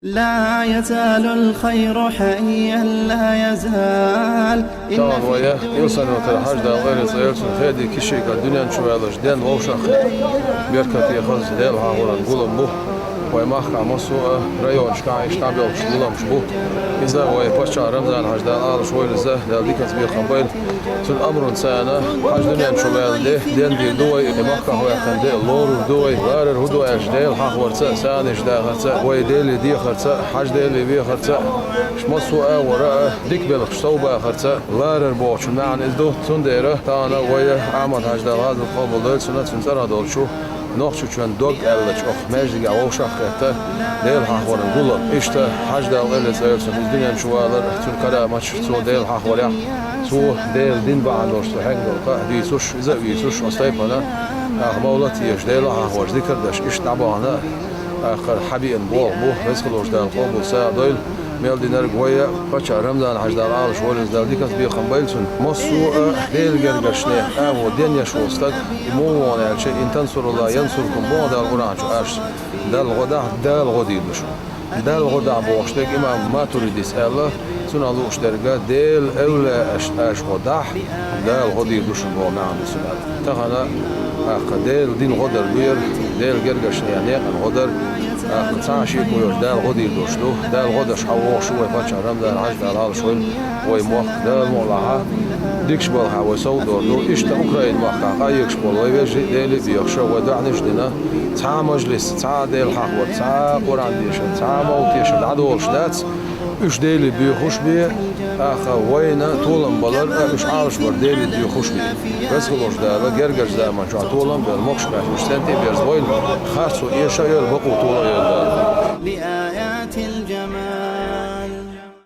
لا يزال الخير حيا لا يزال. Tamam vaya, yılsan ötürü hacdan gayrısı yılsan fedi kişi ka dünyanın çuvalış den oşak berkat yakız del havuran gulum bu vay mahkama su rayon ştabil gulumş bu izle vay paşa Ramazan hacdan alış oylize del dikaz bir kambayl tül amrun sana hac dünyanın çuvalde den bir duay mahkama yakın del lor duay garer hudu ajdel hahvarsa sana işdağatsa vay deli di kharsa hac deli bi kharsa şmasu wara dikbel qştauba kharsa larer boç man izdo tundere tana vay Ahmet hacdan hadi qabul sunat sunsara dolşu نقش چون دوگ علت أخ مجد جوا شقته دل حقورن قلب إشته حجدا وقلت زيرس في الدنيا شوالر تون كذا ماتش سو دل حقوريا سو دل دين بعندوش سو هنگ دلقا ديسوش إذا ديسوش أستيقنا أخمولتي إيش دل حقور ذكر دش إيش نبعنا آخر حبيب بول بو رزقلوش دل قبول ساعدل ميل دينار قوية بچا رمضان حجدار عالش ولز دل ديكت بي قنبيلسون مصو ديل جرجشني أو دنيا شوستك مو يعني شيء إن تنصر الله ينصركم بو دل قرآن شو أرش دل غدا دل غديدش دل غدا بوشتك إمام ما تريد الله سنة لوش درجة دل أولى أش غدا دل غديدش بو نعم سنة تهنا دل دين غدر بير دل جرجشني يعني غدر قطعشي بيوش دال غدي دوشلو دال غدش حوش شوي باتشا رمضان عجدال هال شوي وي موق دال مولها ديكش بالها وي سودور دو إشتا أوكراين موقع قايكش بول وي بيجي ديلي بيخشى ودعنش دينا تا مجلس تا ديل حقوة تا قرآن ديشن تا موتيشن عدولش داتس إش ديلي بيخوش بيه آخا وينا طولن بلر إش عارش بر ديلي بيخوش بيه بس خلوش دالا جرجش زمان شو طولن بالموكش مش تنتي بيرز ويل خاصو إيشا يربقو طولا يلدال لآيات